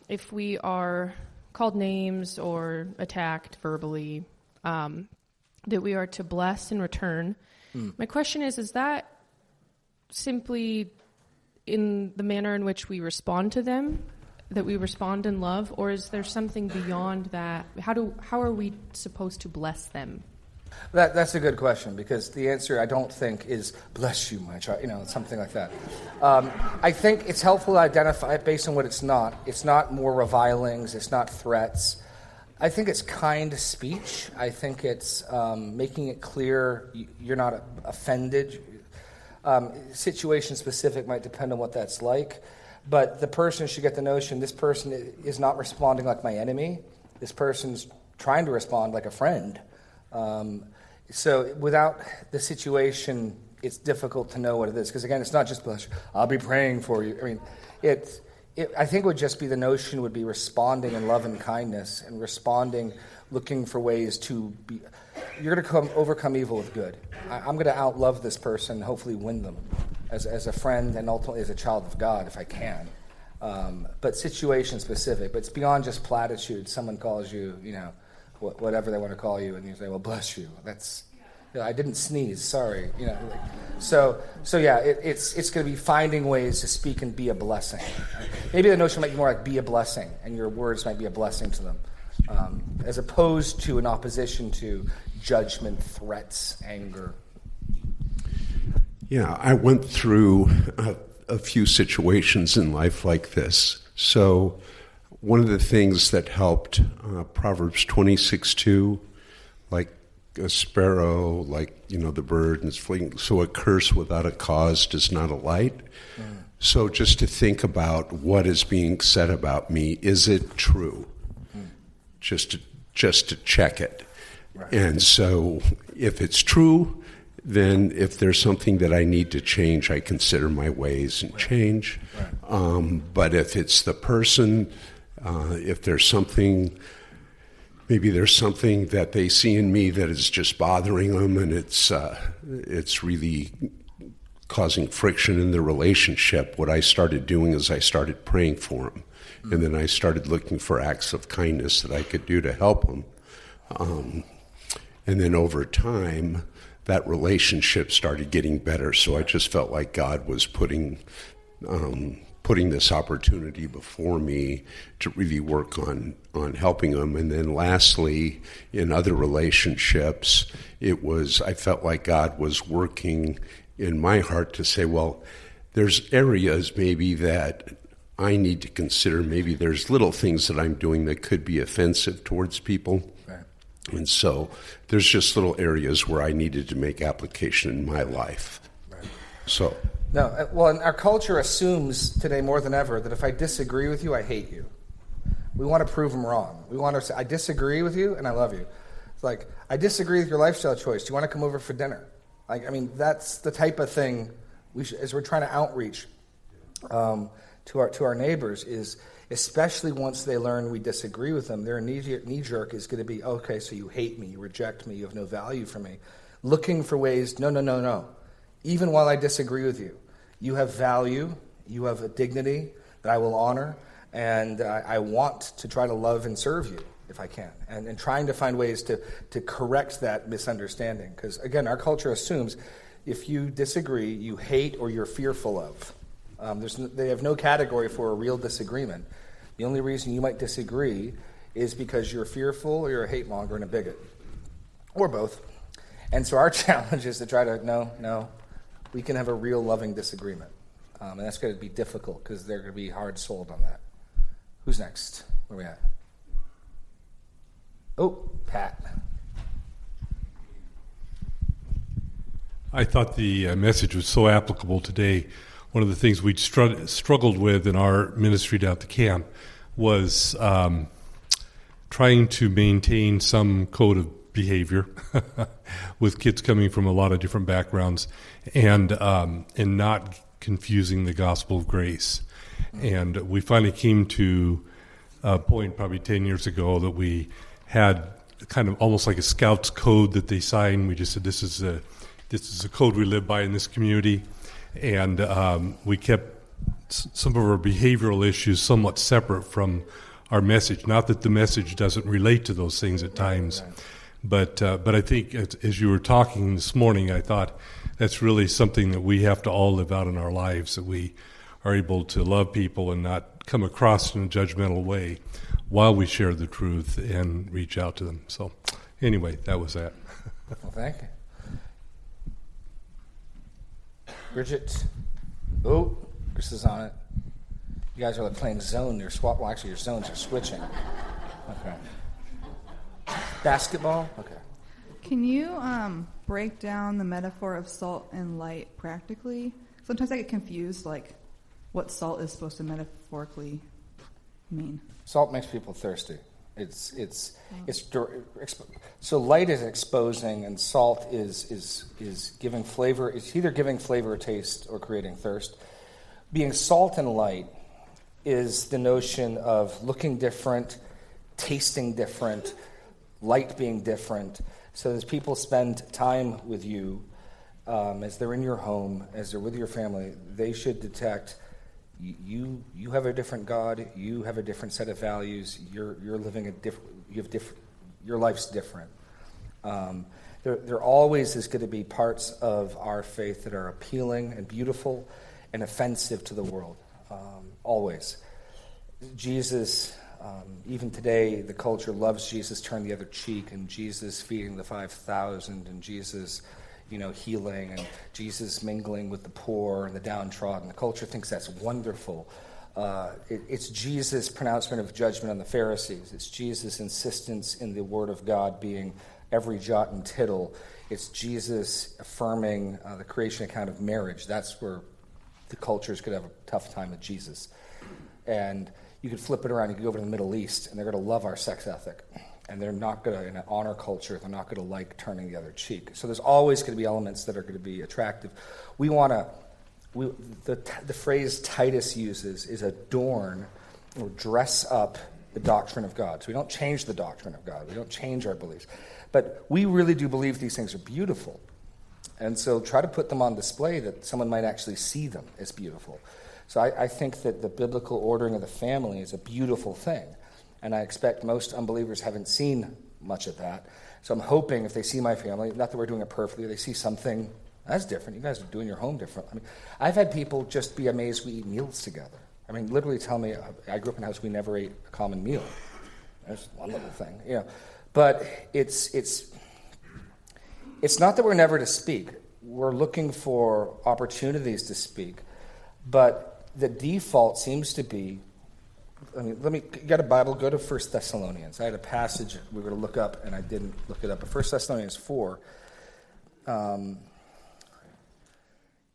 if we are called names or attacked verbally, that we are to bless in return. My question is that simply in the manner in which we respond to them, that we respond in love, or is there something beyond that? How are we supposed to bless them? That's a good question, because the answer, I don't think, is bless you, my child, something like that. I think it's helpful to identify it based on what it's not. It's not more revilings. It's not threats. I think it's kind speech. I think it's making it clear you're not offended. Situation specific might depend on what that's like, but the person should get the notion this person is not responding like my enemy. This person's trying to respond like a friend. So without the situation, it's difficult to know what it is. Because again, it's not just bless you. I'll be praying for you. I mean, I think it would just be the notion would be responding in love and kindness, and responding, looking for ways to be. You're going to overcome evil with good. I'm going to outlove this person, hopefully win them as a friend and ultimately as a child of God if I can. But situation specific. But it's beyond just platitudes. Someone calls you, whatever they want to call you, and you say, well, bless you. That's, I didn't sneeze, sorry. So yeah, it's going to be finding ways to speak and be a blessing. Maybe the notion might be more like be a blessing, and your words might be a blessing to them, as opposed to an opposition to judgment, threats, anger. Yeah, I went through a few situations in life like this. So one of the things that helped, Proverbs 26:2, like a sparrow, like, the bird and it's fleeing. So a curse without a cause does not alight. So just to think about what is being said about me, is it true? Just to check it. Right. And so if it's true, then if there's something that I need to change, I consider my ways and change. Right. But if it's the person, if there's something, maybe there's something that they see in me that is just bothering them, and it's really causing friction in the relationship, what I started doing is I started praying for them. And then I started looking for acts of kindness that I could do to help them. And then over time, that relationship started getting better. So I just felt like God was putting this opportunity before me to really work on helping them. And then lastly, in other relationships, I felt like God was working in my heart to say, well, there's areas maybe that I need to consider. Maybe there's little things that I'm doing that could be offensive towards people. Right. And so there's just little areas where I needed to make application in my life. Right. So. No, well, and our culture assumes today more than ever that if I disagree with you, I hate you. We want to prove them wrong. We want to say, I disagree with you and I love you. It's like, I disagree with your lifestyle choice. Do you want to come over for dinner? That's the type of thing as we're trying to outreach to our neighbors, is especially once they learn we disagree with them, their knee-jerk is going to be, okay, so you hate me, you reject me, you have no value for me. Looking for ways, no. Even while I disagree with you, you have value, you have a dignity that I will honor, and I want to try to love and serve you if I can. And trying to find ways to correct that misunderstanding. Because, again, our culture assumes if you disagree, you hate or you're fearful of. They have no category for a real disagreement. The only reason you might disagree is because you're fearful or you're a hate monger and a bigot, or both. And so our challenge is to try to, no, we can have a real loving disagreement. And that's going to be difficult because they're going to be hard-souled on that. Who's next? Where are we at? Oh, Pat. I thought the message was so applicable today. One of the things we struggled with in our ministry down at the camp was trying to maintain some code of behavior with kids coming from a lot of different backgrounds, and not confusing the gospel of grace. And we finally came to a point probably 10 years ago that we had kind of almost like a scout's code that they signed. We just said, this is a code we live by in this community. And we kept some of our behavioral issues somewhat separate from our message. Not that the message doesn't relate to those things at times, but I think as you were talking this morning, I thought that's really something that we have to all live out in our lives, that we are able to love people and not come across in a judgmental way while we share the truth and reach out to them. So anyway, that was that. Well, thank you. Bridget. Oh, Chris is on it. You guys are like playing zone. You're swap. Well, actually, your zones are switching. Okay. Basketball? Okay. Can you break down the metaphor of salt and light practically? Sometimes I get confused, like what salt is supposed to metaphorically mean. Salt makes people thirsty. So light is exposing, and salt is giving flavor. It's either giving flavor or taste or creating thirst. Being salt and light is the notion of looking different, tasting different, light being different. So as people spend time with you, as they're in your home, as they're with your family, they should detect you have a different God, you have a different set of values, you're living a different, your life's different. There always is going to be parts of our faith that are appealing and beautiful and offensive to the world. Always. Jesus, even today, the culture loves Jesus turn the other cheek, and Jesus feeding the 5,000, and Jesus, healing, and Jesus mingling with the poor and the downtrodden. The culture thinks that's wonderful. It's Jesus' pronouncement of judgment on the Pharisees. It's Jesus' insistence in the Word of God being every jot and tittle. It's Jesus affirming the creation account of marriage. That's where the culture's going to have a tough time with Jesus. And you could flip it around. You could go over to the Middle East, and they're going to love our sex ethic. And they're not going to, in an honor culture, they're not going to like turning the other cheek. So there's always going to be elements that are going to be attractive. The phrase Titus uses is adorn or dress up the doctrine of God. So we don't change the doctrine of God. We don't change our beliefs. But we really do believe these things are beautiful. And so try to put them on display that someone might actually see them as beautiful. So I think that the biblical ordering of the family is a beautiful thing. And I expect most unbelievers haven't seen much of that. So I'm hoping if they see my family, not that we're doing it perfectly, they see something that's different. You guys are doing your home different. I mean, I've had people just be amazed we eat meals together. I mean, literally tell me, I grew up in a house we never ate a common meal. That's one little thing, But it's not that we're never to speak. We're looking for opportunities to speak. But the default seems to be, you got a Bible, go to 1 Thessalonians. I had a passage we were going to look up, and I didn't look it up. But 1 Thessalonians 4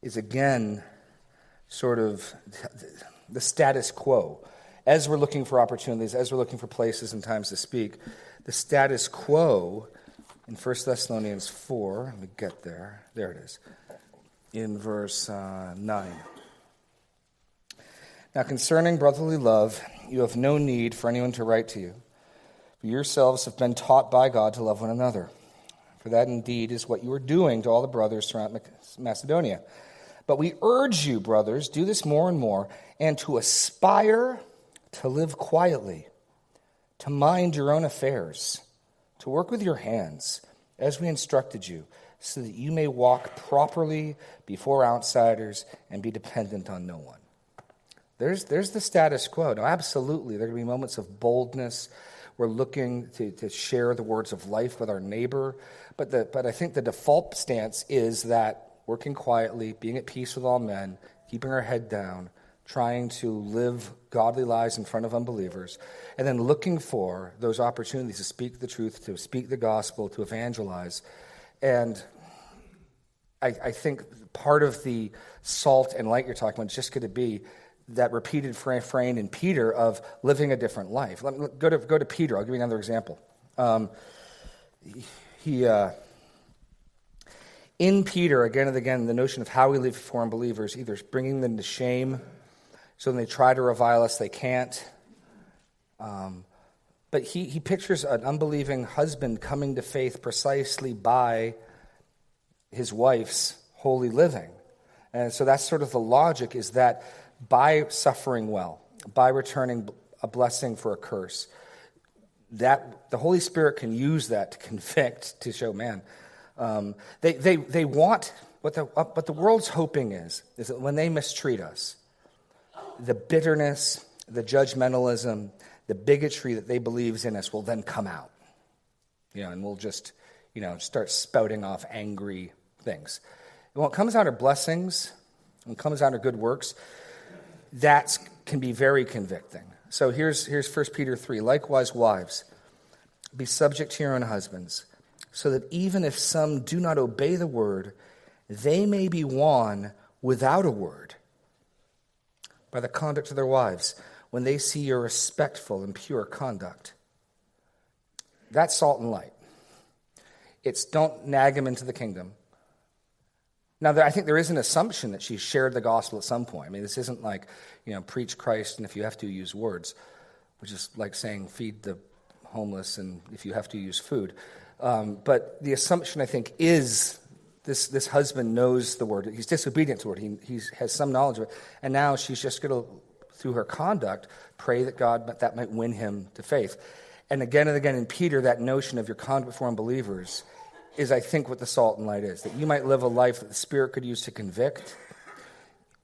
is again sort of the status quo. As we're looking for opportunities, as we're looking for places and times to speak, the status quo in 1 Thessalonians 4, let me get there. There it is. In verse 9. Now concerning brotherly love, you have no need for anyone to write to you. For yourselves have been taught by God to love one another. For that indeed is what you are doing to all the brothers throughout Macedonia. But we urge you, brothers, do this more and more, and to aspire to live quietly, to mind your own affairs, to work with your hands, as we instructed you, so that you may walk properly before outsiders and be dependent on no one. There's the status quo. Now, absolutely, there are going to be moments of boldness. We're looking to share the words of life with our neighbor. But I think the default stance is that working quietly, being at peace with all men, keeping our head down, trying to live godly lives in front of unbelievers, and then looking for those opportunities to speak the truth, to speak the gospel, to evangelize. And I think part of the salt and light you're talking about is just going to be that repeated refrain in Peter of living a different life. Let me go to Peter. I'll give you another example. In Peter, again and again, the notion of how we live for unbelievers, either bringing them to shame, so when they try to revile us, they can't. But he pictures an unbelieving husband coming to faith precisely by his wife's holy living. And so that's sort of the logic, is that by suffering well, by returning a blessing for a curse, that the Holy Spirit can use that to convict, to show, man. They want, what the world's hoping is that when they mistreat us, the bitterness, the judgmentalism, the bigotry that they believe is in us will then come out. And we'll just, start spouting off angry things. And when it comes out of blessings, when it comes out of good works, that can be very convicting. So here's 1 Peter 3. Likewise, wives, be subject to your own husbands, so that even if some do not obey the word, they may be won without a word by the conduct of their wives, when they see your respectful and pure conduct. That's salt and light. It's don't nag them into the kingdom. Now, I think there is an assumption that she shared the gospel at some point. I mean, this isn't like, preach Christ, and if you have to, use words, which is like saying feed the homeless, and if you have to, use food. But the assumption, I think, is this husband knows the word. He's disobedient to the word. He has some knowledge of it. And now she's just going to, through her conduct, pray that God, that might win him to faith. And again in Peter, that notion of your conduct before unbelievers is, I think, what the salt and light is. That you might live a life that the Spirit could use to convict,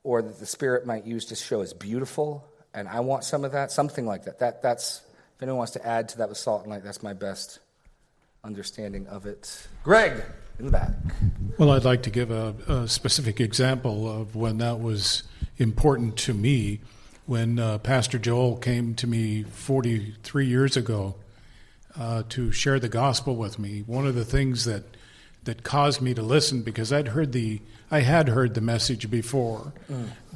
or that the Spirit might use to show as beautiful. And I want some of that, something like that. That's, if anyone wants to add to that with salt and light, that's my best understanding of it. Greg, in the back. Well, I'd like to give a specific example of when that was important to me. When Pastor Joel came to me 43 years ago to share the gospel with me, one of the things that caused me to listen, because I had heard the message before,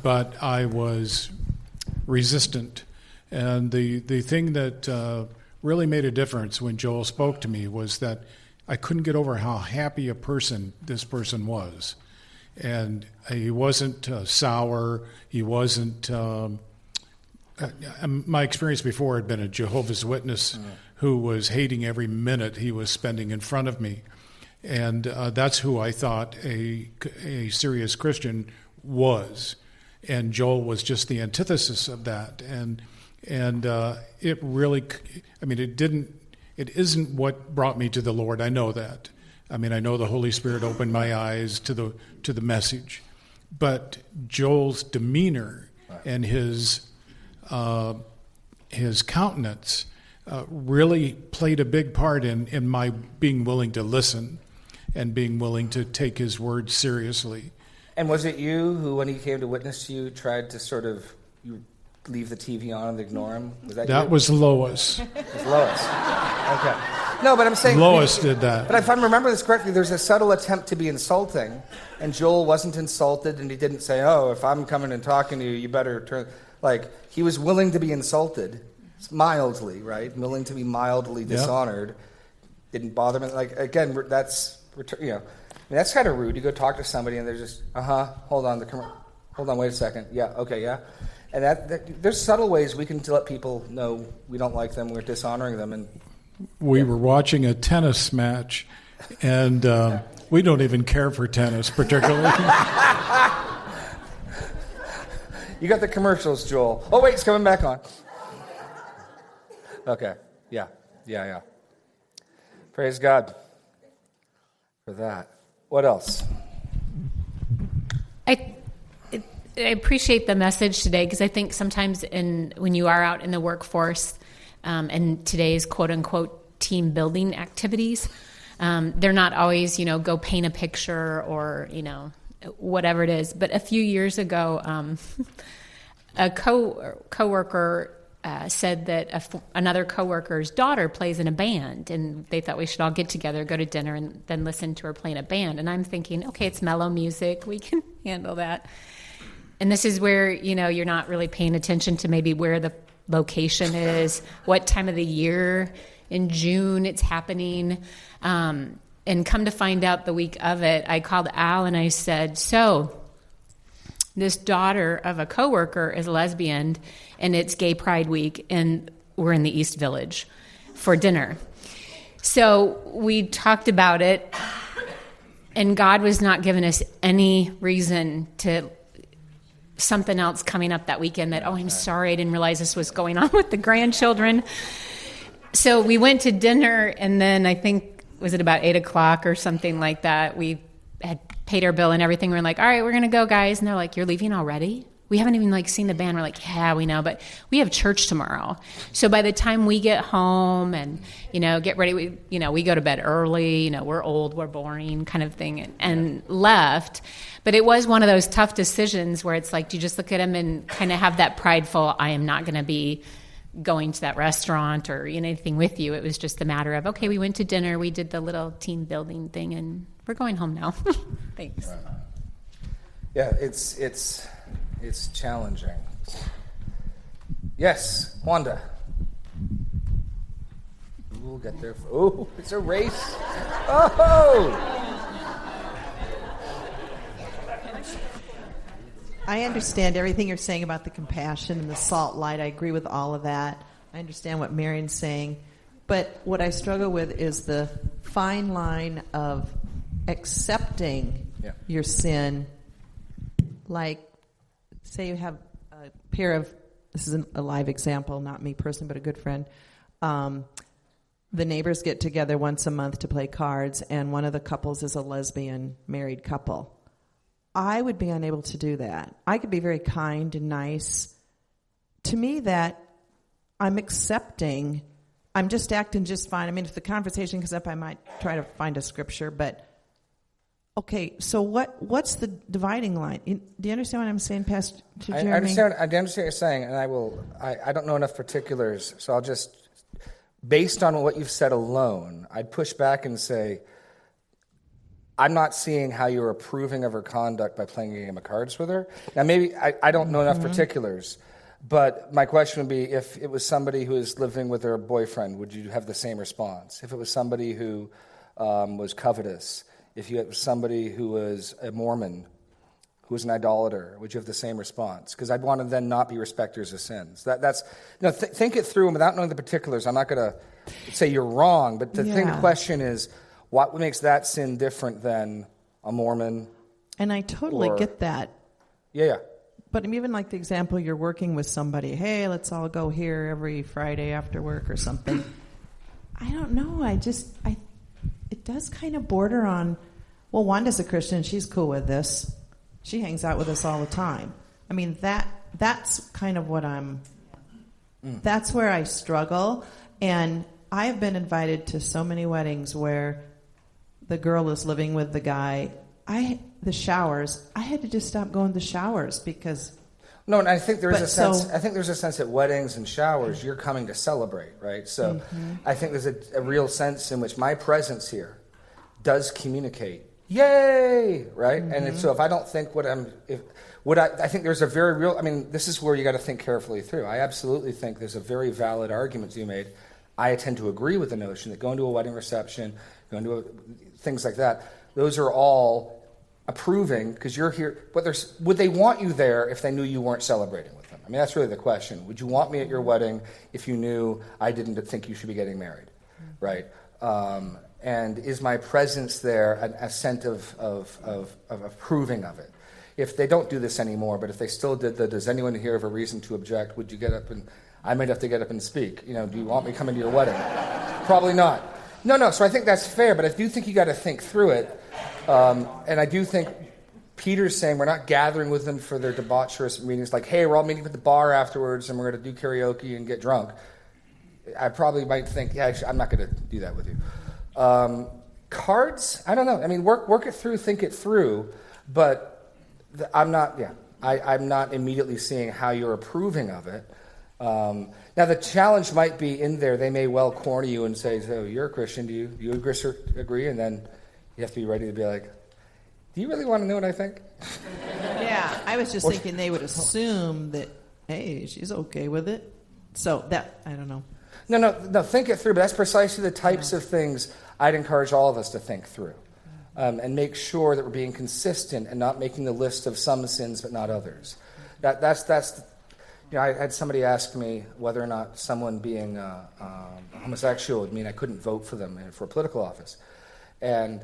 but I was resistant. And the thing that really made a difference when Joel spoke to me was that I couldn't get over how happy a person this person was. And he wasn't sour. He wasn't... my experience before had been a Jehovah's Witness who was hating every minute he was spending in front of me. And that's who I thought a serious Christian was. And Joel was just the antithesis of that. And it really, it isn't what brought me to the Lord. I know that. I know the Holy Spirit opened my eyes to the message. But Joel's demeanor and his countenance really played a big part in my being willing to listen and being willing to take his word seriously. And was it you who, when he came to witness to you, tried to sort of leave the TV on and ignore him? Was that you? That was Lois. It was Lois. Okay. No, but I'm saying... Lois did that. But if I remember this correctly, there's a subtle attempt to be insulting, and Joel wasn't insulted, and he didn't say, oh, if I'm coming and talking to you, you better turn... Like, he was willing to be insulted, mildly, right? Willing to be mildly dishonored. Didn't bother him. Like, again, that's kind of rude. You go talk to somebody and they're just, hold on, wait a second. Yeah, okay, yeah. And that there's subtle ways we can let people know we don't like them, we're dishonoring them. And we were watching a tennis match, and we don't even care for tennis particularly. You got the commercials, Joel. Oh, wait, it's coming back on. Okay, yeah. Praise God for that. What else? I appreciate the message today, because I think sometimes when you are out in the workforce and today's quote-unquote team building activities, they're not always, go paint a picture or, whatever it is. But a few years ago, a coworker said that another coworker's daughter plays in a band, and they thought we should all get together, go to dinner, and then listen to her play in a band. And I'm thinking, okay, it's mellow music, we can handle that. And this is where, you're not really paying attention to maybe where the location is, what time of the year, in June it's happening. And come to find out the week of it, I called Al and I said, so this daughter of a coworker is lesbian, and it's Gay Pride Week, and we're in the East Village for dinner. So we talked about it, and God was not giving us any reason to something else coming up that weekend that, I'm sorry, I didn't realize this was going on with the grandchildren. So we went to dinner, and then I think, was it about 8 o'clock or something like that? We had paid our bill and everything. We're like, all right, we're going to go, guys. And they're like, you're leaving already? We haven't even seen the band. We're like, yeah, we know, but we have church tomorrow. So by the time we get home and, get ready, we go to bed early, we're old, we're boring kind of thing, and left. But it was one of those tough decisions where it's like, do you just look at them and kind of have that prideful, I am not going to be going to that restaurant or anything with you. It was just a matter of, okay, we went to dinner, we did the little team building thing, and we're going home now. Thanks. Right. Yeah, it's challenging. Yes, Wanda. We'll get there. Oh, it's a race. Oh! I understand everything you're saying about the compassion and the salt light. I agree with all of that. I understand what Marion's saying. But what I struggle with is the fine line of accepting your sin. Like, say you have a pair of, this is a live example, not me personally, but a good friend. The neighbors get together once a month to play cards, and one of the couples is a lesbian married couple. I would be unable to do that. I could be very kind and nice. To me, that I'm accepting, I'm just acting just fine. I mean, if the conversation comes up, I might try to find a scripture, but okay, so what's the dividing line? Do you understand what I'm saying, Pastor Jeremy? I understand what you're saying, and I don't know enough particulars, so I'll just, based on what you've said alone, I'd push back and say, I'm not seeing how you're approving of her conduct by playing a game of cards with her. Now, maybe I don't know enough particulars, but my question would be, if it was somebody who is living with her boyfriend, would you have the same response? If it was somebody who was covetous, if you had somebody who was a Mormon, who was an idolater, would you have the same response? Because I'd want to then not be respecters of sins. Think it through, and without knowing the particulars, I'm not going to say you're wrong, but the question is, what makes that sin different than a Mormon? And I totally get that. Yeah. But even like the example, you're working with somebody, hey, let's all go here every Friday after work or something. I don't know. It does kind of border on, well, Wanda's a Christian. She's cool with this. She hangs out with us all the time. I mean, that's kind of what that's where I struggle. And I've been invited to so many weddings where the girl is living with the guy. The showers, I had to just stop going to showers because... No, and I think there's a sense at weddings and showers, you're coming to celebrate, right? So I think there's a real sense in which my presence here does communicate. Yay! Right? And so if I don't think I think there's a very real... I mean, this is where you got to think carefully through. I absolutely think there's a very valid argument to be made. I tend to agree with the notion that going to a wedding reception, things like that, those are all approving because you're here. But would they want you there if they knew you weren't celebrating with them? I mean, that's really the question. Would you want me at your wedding if you knew I didn't think you should be getting married, right? And is my presence there a sense of approving of it? If they don't do this anymore, but if they still did does anyone here have a reason to object? Would you get up and... I might have to get up and speak. Do you want me coming to your wedding? Probably not. No. So I think that's fair, but I do think you got to think through it. And I do think Peter's saying we're not gathering with them for their debaucherous meetings, like, hey, we're all meeting at the bar afterwards and we're going to do karaoke and get drunk. I probably might think, I'm not going to do that with you. Cards? I don't know. I mean, work it through, think it through, but I'm not immediately seeing how you're approving of it. Now, the challenge might be in there. They may well corner you and say, so you're a Christian. Do you agree? And then you have to be ready to be like, do you really want to know what I think? Yeah, I was just thinking they would assume that, hey, she's okay with it. So I don't know. No, think it through. But that's precisely the types of things I'd encourage all of us to think through. And make sure that we're being consistent and not making the list of some sins but not others. That's I had somebody ask me whether or not someone being homosexual would mean I couldn't vote for them for a political office. And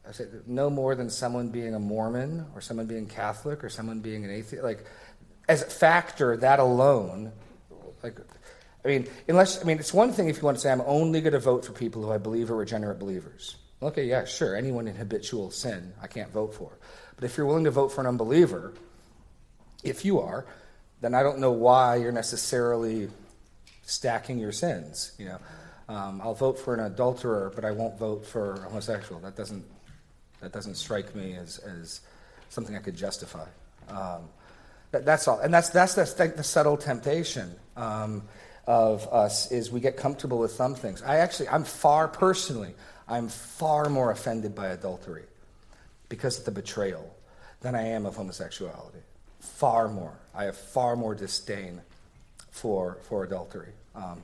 I said, no more than someone being a Mormon or someone being Catholic or someone being an atheist. Like, as a factor, that alone, it's one thing if you want to say, I'm only going to vote for people who I believe are regenerate believers. Okay, yeah, sure, anyone in habitual sin I can't vote for. But if you're willing to vote for an unbeliever, if you are, then I don't know why you're necessarily stacking your sins. I'll vote for an adulterer, but I won't vote for a homosexual. That doesn't strike me as something I could justify. That's all, and that's the subtle temptation of us is we get comfortable with some things. I'm far more offended by adultery because of the betrayal than I am of homosexuality. Far more. I have far more disdain for adultery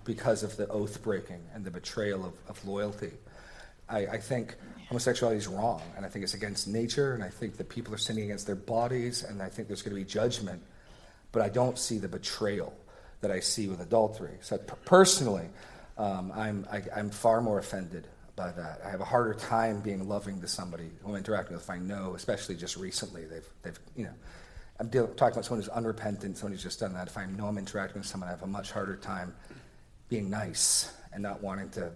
because of the oath breaking and the betrayal of loyalty. I think homosexuality is wrong, and I think it's against nature, and I think that people are sinning against their bodies, and I think there's going to be judgment, but I don't see the betrayal that I see with adultery. So personally, I'm far more offended by that. I have a harder time being loving to somebody who I'm interacting with if I know, especially just recently, they've I'm talking about someone who's unrepentant, someone who's just done that. If I know I'm interacting with someone, I have a much harder time being nice and not wanting to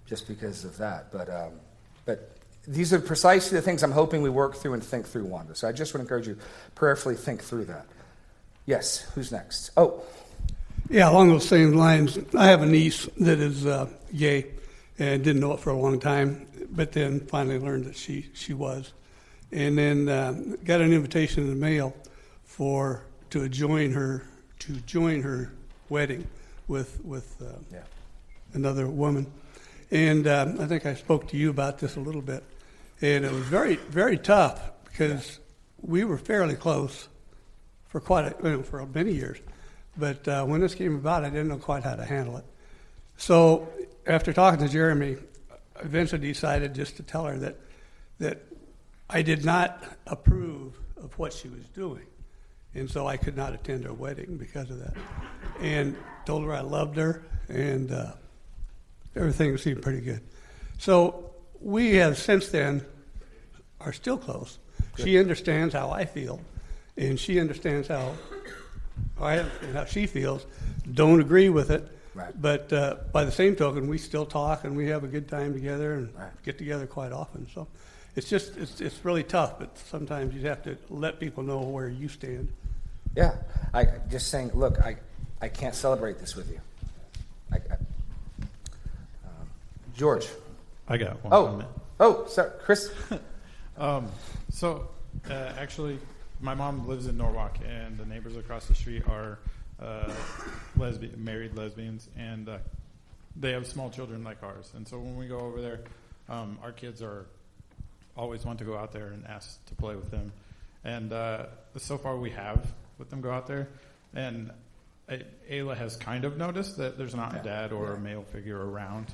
just because of that. But these are precisely the things I'm hoping we work through and think through, Wanda. So I just would encourage you prayerfully think through that. Yes, who's next? Oh. Yeah, along those same lines, I have a niece that is gay and didn't know it for a long time, but then finally learned that she was. And then got an invitation in the mail to join her wedding with another woman. And I think I spoke to you about this a little bit. And it was very, very tough because we were fairly close for for many years. But when this came about, I didn't know quite how to handle it. So after talking to Jeremy, I eventually decided just to tell her that I did not approve of what she was doing. And so I could not attend her wedding because of that. And told her I loved her, and everything seemed pretty good. So we have since then are still close. Good. She understands how I feel, and she understands how she feels. Don't agree with it, right. But by the same token, we still talk and we have a good time together and get together quite often. So it's really tough, but sometimes you have to let people know where you stand. Yeah, I just saying, look, I can't celebrate this with you. George. I got one comment. Oh, sorry, Chris. Actually, my mom lives in Norwalk, and the neighbors across the street are married lesbians, and they have small children like ours. And so when we go over there, our kids always want to go out there and ask to play with them. And so far we have let them go out there. And Ayla has kind of noticed that there's not a dad or a male figure around.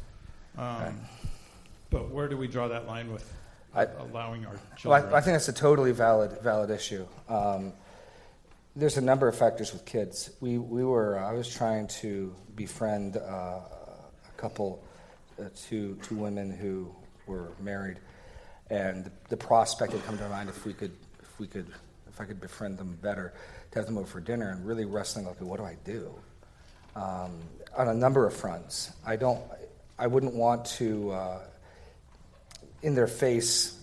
But where do we draw that line with allowing our children? Well, I think that's a totally valid issue. There's a number of factors with kids. I was trying to befriend a couple, two women who were married, and the prospect had come to mind if I could befriend them better, to have them over for dinner, and really wrestling like, what do I do? On a number of fronts, I wouldn't want to, in their face,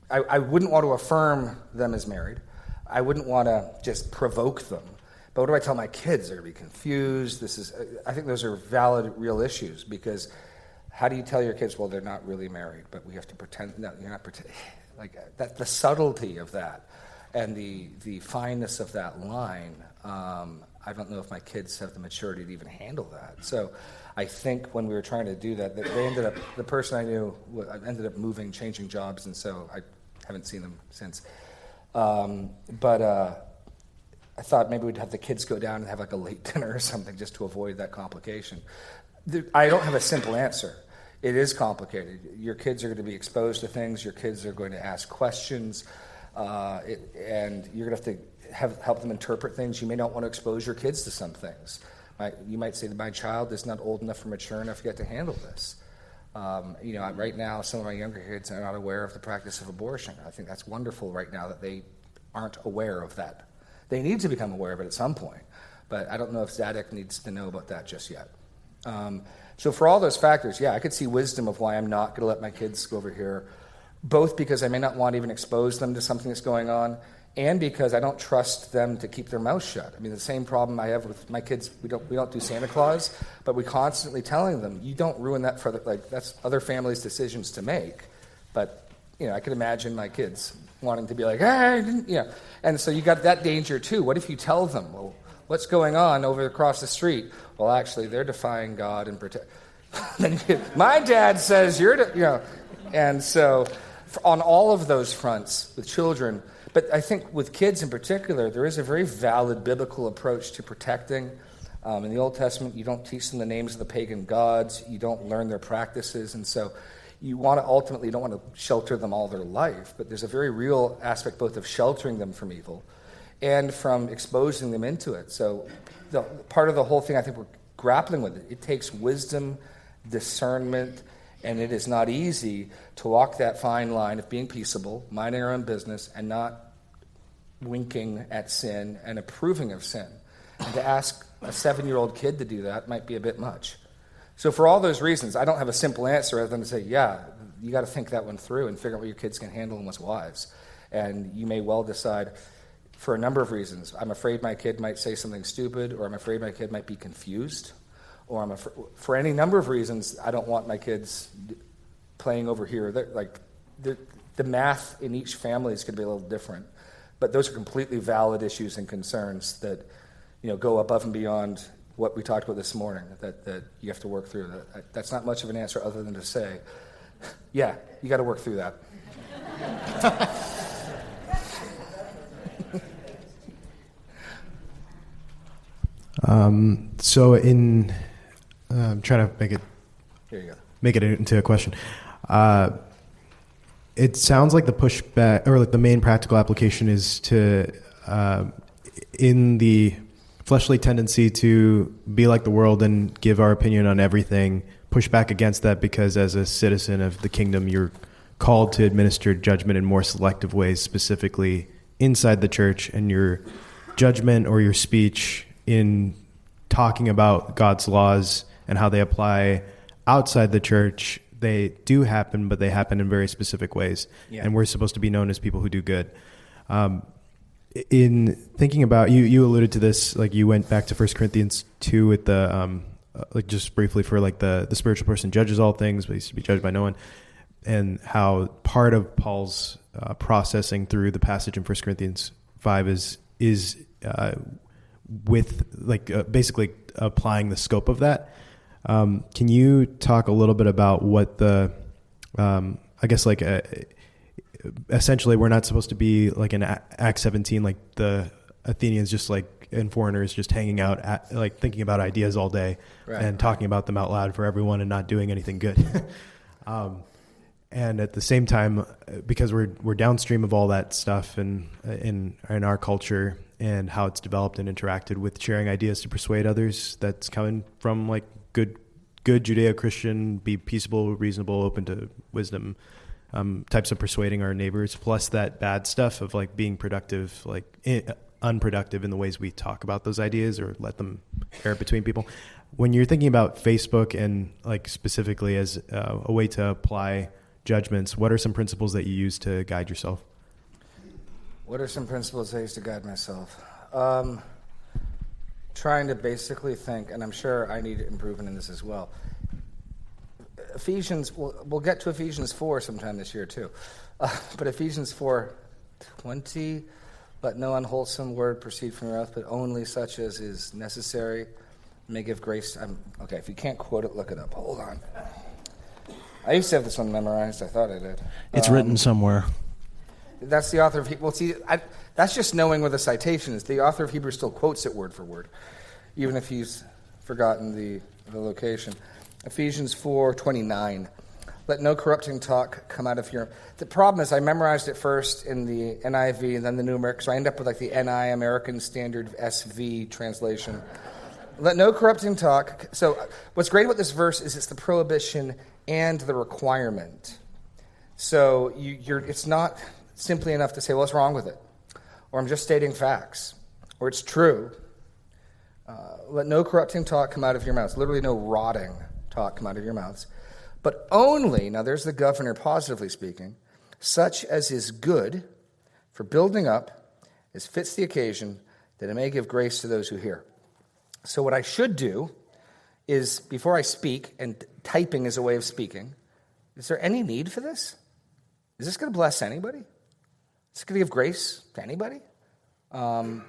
I wouldn't want to affirm them as married. I wouldn't want to just provoke them. But what do I tell my kids? They're going to be confused. I think those are valid, real issues, because how do you tell your kids, well, they're not really married, but we have to pretend? No, you're not pretending. Like that, the subtlety of that and the fineness of that line, I don't know if my kids have the maturity to even handle that. So I think when we were trying to do that, the person I knew ended up moving, changing jobs, and so I haven't seen them since. But I thought maybe we'd have the kids go down and have like a late dinner or something just to avoid that complication. I don't have a simple answer. It is complicated. Your kids are going to be exposed to things. Your kids are going to ask questions, and you're going to have to help them interpret things. You may not want to expose your kids to some things. You might say that my child is not old enough or mature enough yet to handle this. Right now, some of my younger kids are not aware of the practice of abortion. I think that's wonderful right now that they aren't aware of that. They need to become aware of it at some point, but I don't know if Zadok needs to know about that just yet. So for all those factors, I could see wisdom of why I'm not going to let my kids go over here, both because I may not want to even expose them to something that's going on, and because I don't trust them to keep their mouth shut. I mean, the same problem I have with my kids, we don't do Santa Claus, but we constantly telling them, you don't ruin that for that's other families' decisions to make. But, I could imagine my kids wanting to be like, hey, and so you got that danger too. What if you tell them, well, what's going on over across the street? Well, actually, they're defying God and protect. My dad says and so on all of those fronts with children, but I think with kids in particular, there is a very valid biblical approach to protecting. In the Old Testament, you don't teach them the names of the pagan gods. You don't learn their practices. And so you don't want to shelter them all their life. But there's a very real aspect both of sheltering them from evil and from exposing them into it. So part of the whole thing I think we're grappling with it takes wisdom, discernment, and it is not easy to walk that fine line of being peaceable, minding our own business, and not winking at sin and approving of sin. And to ask a 7-year-old kid to do that might be a bit much. So for all those reasons, I don't have a simple answer other than to say, you got to think that one through and figure out what your kids can handle and what's wise. And you may well decide for a number of reasons. I'm afraid my kid might say something stupid, or I'm afraid my kid might be confused, or for any number of reasons, I don't want my kids playing over here. The math in each family is going to be a little different, but those are completely valid issues and concerns that go above and beyond what we talked about this morning. That you have to work through. That's not much of an answer other than to say, you got to work through that. So I'm trying to make it. Here you go. Make it into a question. It sounds like the pushback, or like the main practical application, is to, in the fleshly tendency to be like the world and give our opinion on everything, push back against that, because as a citizen of the kingdom, you're called to administer judgment in more selective ways, specifically inside the church, and your judgment or your speech in talking about God's laws and how they apply outside the church, they do happen, but they happen in very specific ways. Yeah. And we're supposed to be known as people who do good. In thinking about, you alluded to this, like you went back to 1 Corinthians 2 with the, like just briefly for like the spiritual person judges all things, but he's to be judged by no one. And how part of Paul's processing through the passage in 1 Corinthians 5 is with like basically applying the scope of that. Can you talk a little bit about what the, I guess like essentially we're not supposed to be like in Acts 17, like the Athenians just like, and foreigners just hanging out at, like thinking about ideas all day, right, and talking about them out loud for everyone and not doing anything good. And at the same time, because we're downstream of all that stuff and in our culture and how it's developed and interacted with sharing ideas to persuade others, that's coming from like good Judeo-Christian, be peaceable, reasonable, open to wisdom, types of persuading our neighbors, plus that bad stuff of like being productive, like unproductive in the ways we talk about those ideas or let them air between people. When you're thinking about Facebook and like specifically as a way to apply judgments, what are some principles that you use to guide yourself? What are some principles I use to guide myself? Trying to basically think, and I'm sure I need improvement in this as well. Ephesians, we'll get to Ephesians 4 sometime this year too. But Ephesians 4:20, let no unwholesome word proceed from your mouth, but only such as is necessary. May give grace. Okay, if you can't quote it, look it up. Hold on. I used to have this one memorized. I thought I did. It's written somewhere. That's the author of Hebrews. Well, see, that's just knowing where the citation is. The author of Hebrews still quotes it word for word, even if he's forgotten the location. Ephesians 4:29. Let no corrupting talk come out of your... The problem is I memorized it first in the NIV and then the New American, so I end up with like the NI, American Standard SV translation. Let no corrupting talk... So what's great about this verse is it's the prohibition and the requirement. So it's not simply enough to say, well, what's wrong with it? or I'm just stating facts, or it's true. Let no corrupting talk come out of your mouths. Literally no rotting talk come out of your mouths. But only, now there's the governor positively speaking, such as is good for building up, as fits the occasion, that it may give grace to those who hear. So what I should do is, before I speak, and typing is a way of speaking, is there any need for this? Is this going to bless anybody? Is this going to give grace to anybody? Now,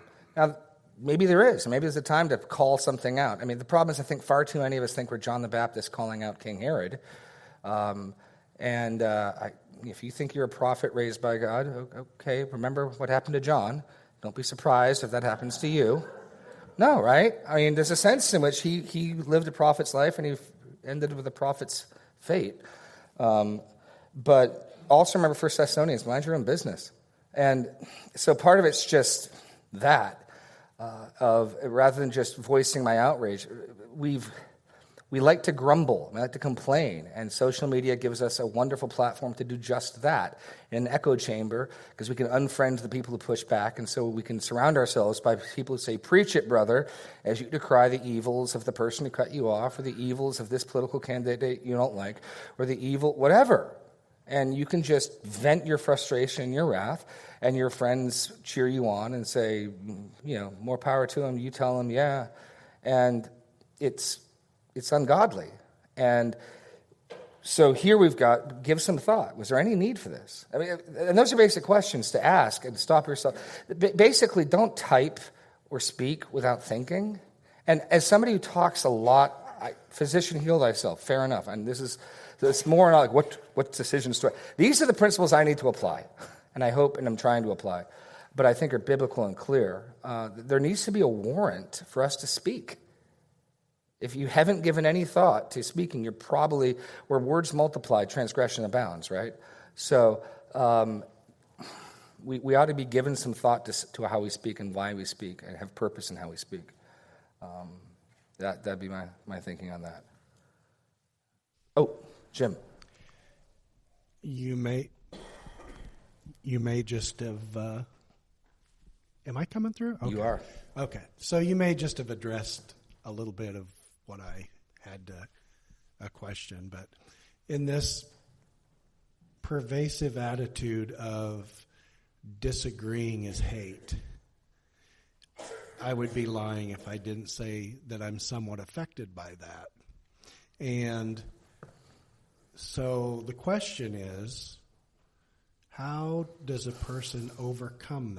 maybe there is. Maybe there's a time to call something out. I mean, the problem is I think far too many of us think we're John the Baptist calling out King Herod. If you think you're a prophet raised by God, okay, remember what happened to John. Don't be surprised if that happens to you. No, right? I mean, there's a sense in which he lived a prophet's life and he ended with a prophet's fate. But also remember 1 Thessalonians, mind your own business. And so part of it's just that, of rather than just voicing my outrage, we like to grumble, we like to complain, and social media gives us a wonderful platform to do just that in an echo chamber, because we can unfriend the people who push back, and so we can surround ourselves by people who say, preach it, brother, as you decry the evils of the person who cut you off, or the evils of this political candidate you don't like, or the evil, whatever. And you can just vent your frustration and your wrath, and your friends cheer you on and say, more power to them, you tell them, yeah. And it's ungodly. And so here we've got, give some thought. Was there any need for this? I mean, and those are basic questions to ask and stop yourself. Basically, don't type or speak without thinking. And as somebody who talks a lot, physician, heal thyself, fair enough. And it's more like what decisions do I... These are the principles I need to apply. And I hope, and I'm trying to apply, but I think are biblical and clear. There needs to be a warrant for us to speak. If you haven't given any thought to speaking, you're probably, where words multiply, transgression abounds, right? So we ought to be given some thought to how we speak and why we speak, and have purpose in how we speak. That'd be my thinking on that. Oh, Jim. You may just have... am I coming through? Okay. You are. Okay. So you may just have addressed a little bit of what I had a question, but in this pervasive attitude of disagreeing is hate, I would be lying if I didn't say that I'm somewhat affected by that. And so the question is, how does a person overcome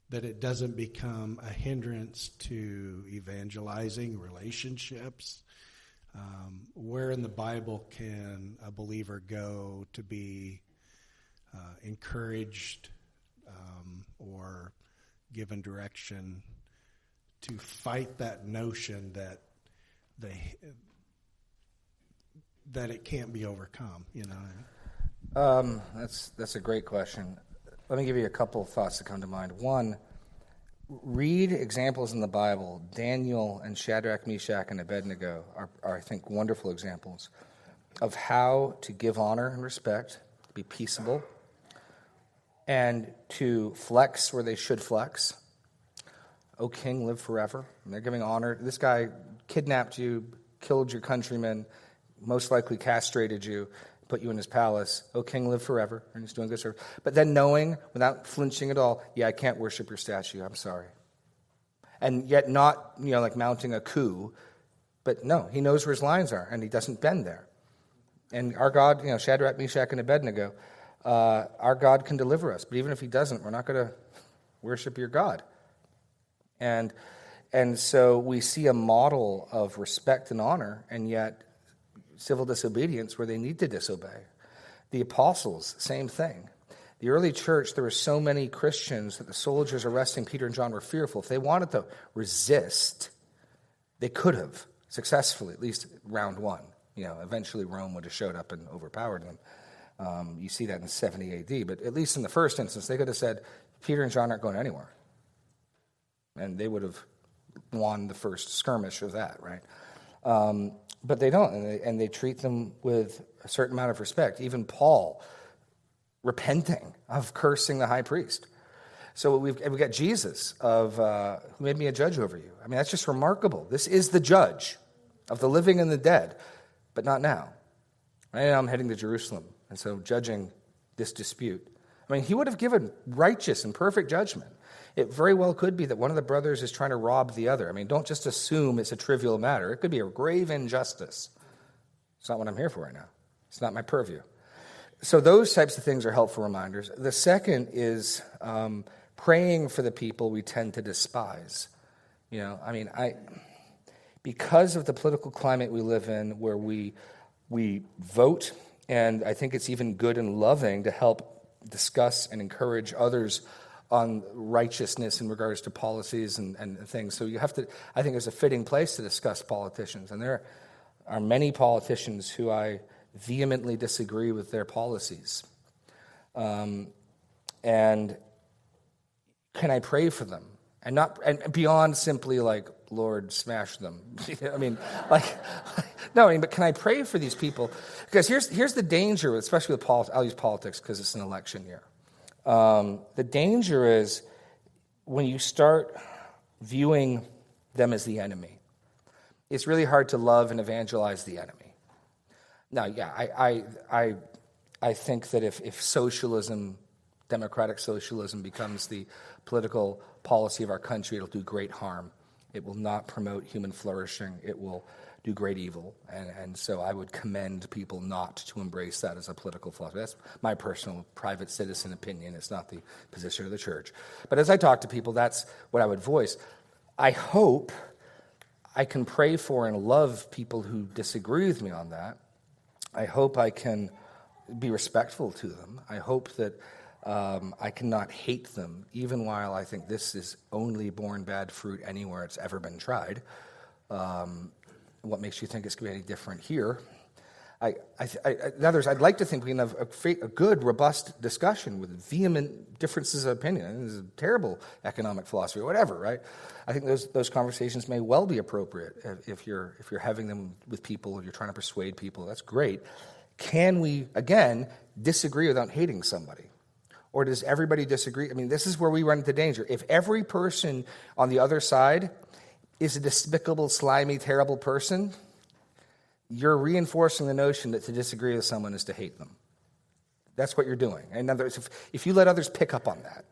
that it doesn't become a hindrance to evangelizing relationships? Where in the Bible can a believer go to be encouraged or given direction to fight that notion that it can't be overcome? That's a great question. Let me give you a couple of thoughts that come to mind. One, read examples in the Bible. Daniel and Shadrach, Meshach, and Abednego are, I think, wonderful examples of how to give honor and respect, be peaceable, and to flex where they should flex. O king, live forever. And they're giving honor. This guy kidnapped you, killed your countrymen, most likely castrated you, put you in his palace. O king, live forever. And he's doing good service. But then knowing, without flinching at all, I can't worship your statue. I'm sorry. And yet not, like mounting a coup. But no, he knows where his lines are, and he doesn't bend there. And our God, Shadrach, Meshach, and Abednego, our God can deliver us. But even if he doesn't, we're not going to worship your God. And so we see a model of respect and honor, and yet civil disobedience where they need to disobey. The apostles, same thing. The early church, there were so many Christians that the soldiers arresting Peter and John were fearful. If they wanted to resist, they could have successfully, at least round one. Eventually Rome would have showed up and overpowered them. You see that in 70 AD. But at least in the first instance, they could have said, Peter and John aren't going anywhere. And they would have won the first skirmish of that, right? But they don't, and they treat them with a certain amount of respect. Even Paul repenting of cursing the high priest. So we've got Jesus who made me a judge over you. I mean, that's just remarkable. This is the judge of the living and the dead, but not now. Right now I'm heading to Jerusalem, and so judging this dispute. I mean, he would have given righteous and perfect judgment. It very well could be that one of the brothers is trying to rob the other. I mean, don't just assume it's a trivial matter. It could be a grave injustice. It's not what I'm here for right now. It's not my purview. So those types of things are helpful reminders. The second is praying for the people we tend to despise. Because of the political climate we live in, where we vote, and I think it's even good and loving to help discuss and encourage others on righteousness in regards to policies and things. So you have to, I think there's a fitting place to discuss politicians. And there are many politicians who I vehemently disagree with their policies. And can I pray for them? And beyond simply like, Lord, smash them. But can I pray for these people? Because here's the danger, especially with politics. I'll use politics because it's an election year. The danger is when you start viewing them as the enemy. It's really hard to love and evangelize the enemy. Now, yeah, I think that if socialism, democratic socialism, becomes the political policy of our country, it'll do great harm. It will not promote human flourishing. It will do great evil. And so I would commend people not to embrace that as a political philosophy. That's my personal private citizen opinion. It's not the position of the church. But as I talk to people, that's what I would voice. I hope I can pray for and love people who disagree with me on that. I hope I can be respectful to them. I hope that I cannot hate them, even while I think this is only born bad fruit anywhere it's ever been tried. What makes you think it's going to be any different here? In others, I'd like to think we can have a good, robust discussion with vehement differences of opinion. This is a terrible economic philosophy or whatever, right? I think those conversations may well be appropriate if you're having them with people, if you're trying to persuade people. That's great. Can we, again, disagree without hating somebody? Or does everybody disagree? I mean, this is where we run into danger. If every person on the other side is a despicable, slimy, terrible person, you're reinforcing the notion that to disagree with someone is to hate them. That's what you're doing. In other words, if you let others pick up on that,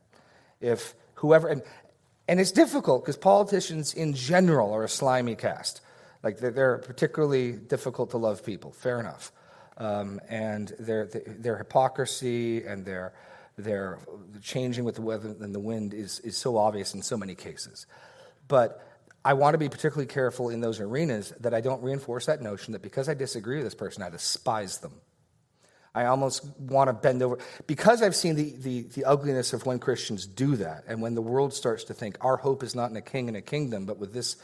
if whoever, and it's difficult because politicians in general are a slimy cast. Like they're particularly difficult to love people. Fair enough. And their hypocrisy and their changing with the weather and the wind is so obvious in so many cases. But I want to be particularly careful in those arenas that I don't reinforce that notion that because I disagree with this person, I despise them. I almost want to bend over. Because I've seen the ugliness of when Christians do that, and when the world starts to think our hope is not in a king and a kingdom, but with this,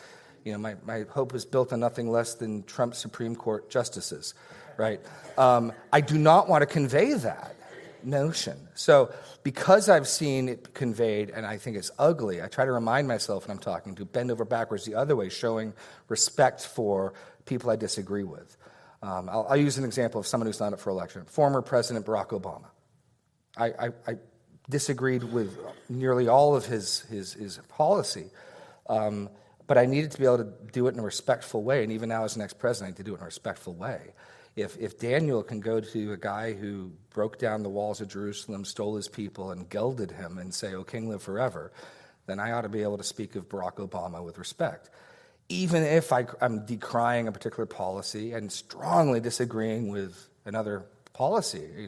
my hope is built on nothing less than Trump's Supreme Court justices, right? I do not want to convey that notion. So because I've seen it conveyed and I think it's ugly, I try to remind myself when I'm talking to bend over backwards the other way, showing respect for people I disagree with. I'll use an example of someone who's not up for election. Former President Barack Obama. I disagreed with nearly all of his policy, but I needed to be able to do it in a respectful way, and even now as an ex-president, I need to do it in a respectful way. If Daniel can go to a guy who broke down the walls of Jerusalem, stole his people, and gelded him and say, "O King, live forever," then I ought to be able to speak of Barack Obama with respect. Even if I'm decrying a particular policy and strongly disagreeing with another policy,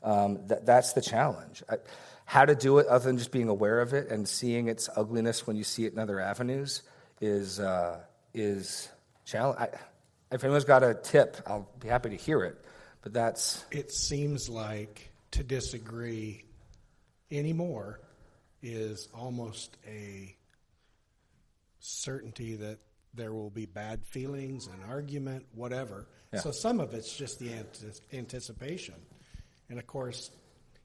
that's the challenge. How to do it other than just being aware of it and seeing its ugliness when you see it in other avenues is challenge. If anyone's got a tip, I'll be happy to hear it. But that's... It seems like to disagree anymore is almost a certainty that there will be bad feelings, an argument, whatever. Yeah. So some of it's just the anticipation. And, of course,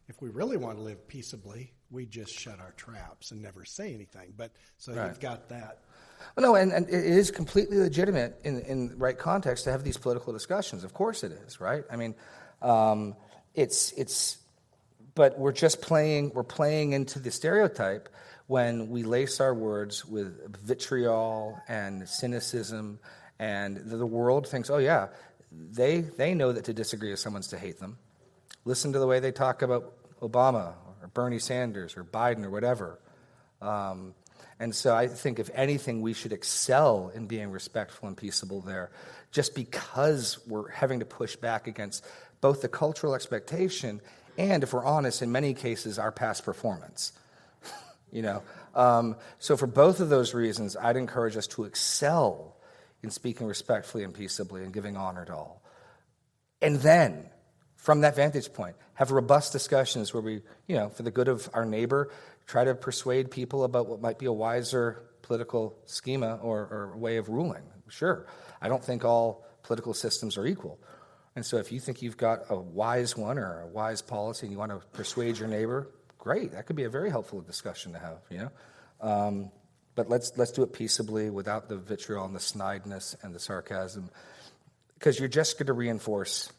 if we really want to live peaceably, we just shut our traps and never say anything. But so right. You've got that. Well, no, and it is completely legitimate in the right context to have these political discussions. Of course it is, right? I mean, it's But we're playing into the stereotype when we lace our words with vitriol and cynicism, and the world thinks, oh yeah, they know that to disagree with someone's to hate them. Listen to the way they talk about Obama or Bernie Sanders or Biden or whatever. And so I think, if anything, we should excel in being respectful and peaceable there, just because we're having to push back against both the cultural expectation and, if we're honest, in many cases, our past performance. So for both of those reasons, I'd encourage us to excel in speaking respectfully and peaceably and giving honor to all. And then, from that vantage point, have robust discussions where we, for the good of our neighbor, try to persuade people about what might be a wiser political schema or way of ruling. Sure, I don't think all political systems are equal. And so if you think you've got a wise one or a wise policy and you want to persuade your neighbor, great. That could be a very helpful discussion to have, But let's do it peaceably, without the vitriol and the snideness and the sarcasm, because you're just going to reinforce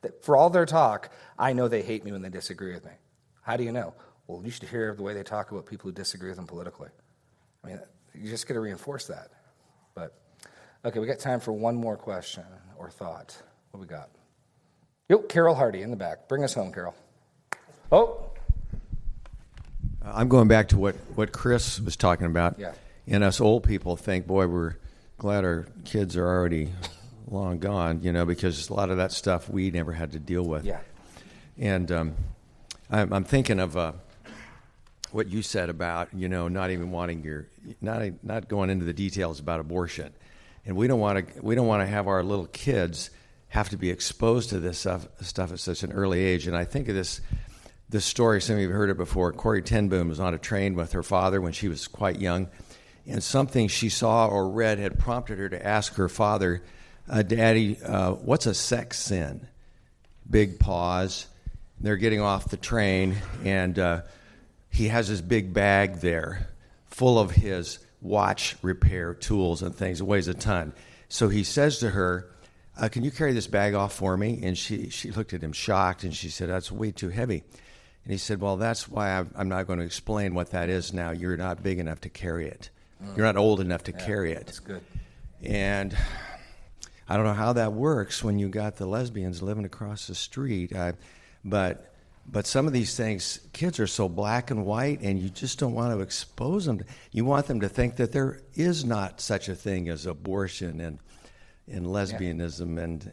that for all their talk, I know they hate me when they disagree with me. How do you know? Well, you should hear the way they talk about people who disagree with them politically. I mean, you're just going to reinforce that. But, okay, we got time for one more question or thought. What we got? Carol Hardy in the back. Bring us home, Carol. Oh. I'm going back to what Chris was talking about. Yeah. And us old people think, boy, we're glad our kids are already long gone, because a lot of that stuff we never had to deal with. Yeah. And I'm thinking of what you said about, not even wanting not going into the details about abortion. And we don't want to have our little kids have to be exposed to this stuff at such an early age. And I think of this story, some of you have heard it before. Corrie ten Boom was on a train with her father when she was quite young, and something she saw or read had prompted her to ask her father, Daddy, what's a sex sin? Big pause. They're getting off the train, and he has his big bag there full of his watch repair tools and things. It weighs a ton. So he says to her, can you carry this bag off for me? And she looked at him shocked, and she said, that's way too heavy. And he said, well, that's why I'm not going to explain what that is now. You're not big enough to carry it. You're not old enough to carry it. That's good. And I don't know how that works when you got the lesbians living across the street. But some of these things, kids are so black and white, and you just don't want to expose them. You want them to think that there is not such a thing as abortion and lesbianism, and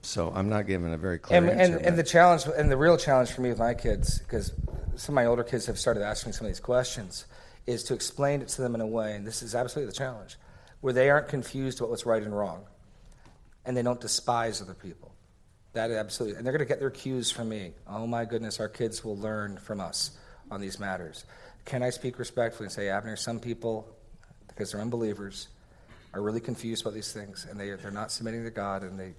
So I'm not giving a very clear answer. And the challenge, and the real challenge for me with my kids, because some of my older kids have started asking some of these questions, is to explain it to them in a way, and this is absolutely the challenge, where they aren't confused about what's right and wrong, and they don't despise other people. That absolutely, and they're going to get their cues from me. Oh my goodness, our kids will learn from us on these matters. Can I speak respectfully and say, Abner, some people, because they're unbelievers, are really confused about these things, and they're not submitting to God, and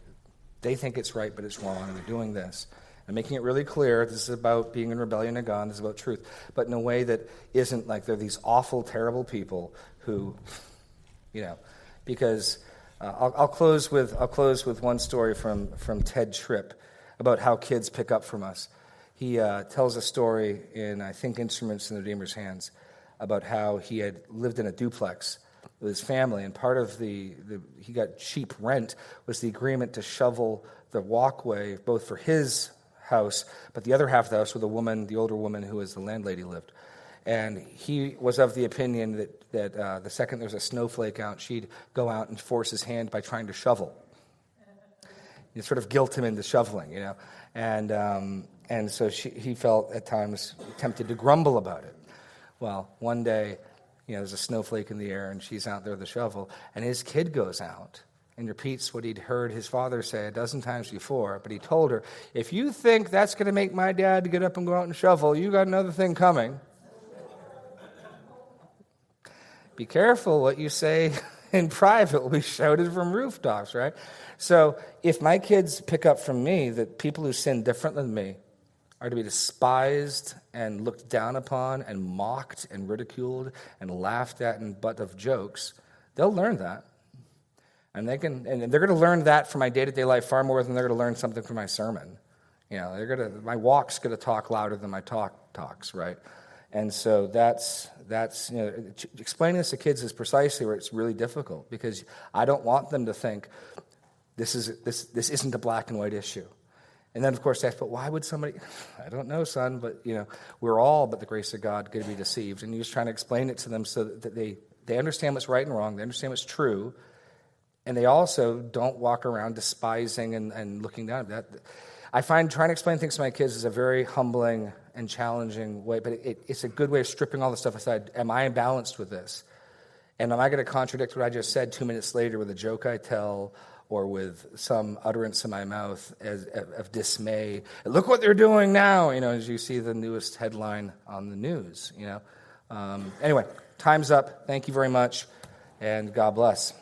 they think it's right, but it's wrong, and they're doing this. And making it really clear, this is about being in rebellion to God, this is about truth, but in a way that isn't like they're these awful, terrible people who, because I'll close with one story from Ted Tripp about how kids pick up from us. He tells a story in, I think, Instruments in the Redeemer's Hands, about how he had lived in a duplex with his family, and part of he got cheap rent was the agreement to shovel the walkway both for his house, but the other half of the house where the older woman who was the landlady lived. And he was of the opinion that the second there was a snowflake out, she'd go out and force his hand by trying to shovel. You sort of guilt him into shoveling, and so he felt at times tempted to grumble about it. Well, one day, there's a snowflake in the air, and she's out there with a shovel, and his kid goes out and repeats what he'd heard his father say a dozen times before, but he told her, if you think that's going to make my dad get up and go out and shovel, you got another thing coming. Be careful what you say in private will be shouted from rooftops, right? So if my kids pick up from me that people who sin different than me are to be despised and looked down upon and mocked and ridiculed and laughed at and butt of jokes, they'll learn that. And they're going to learn that from my day-to-day life far more than they're going to learn something from my sermon. You know, my walk's gonna talk louder than my talks, right? And so that's you know, explaining this to kids is precisely where it's really difficult, because I don't want them to think this isn't a black and white issue. And then, of course, they ask, but why would somebody? I don't know, son, but you know, we're all, but the grace of God, going to be deceived. And you're just trying to explain it to them so that they understand what's right and wrong, they understand what's true, and they also don't walk around despising and looking down. That I find trying to explain things to my kids is a very humbling and challenging way, but it's a good way of stripping all the stuff aside. Am I imbalanced with this? And am I going to contradict what I just said 2 minutes later with a joke I tell, or with some utterance in my mouth of dismay? Look what they're doing now, you know, as you see the newest headline on the news, you know. Anyway, time's up. Thank you very much, and God bless.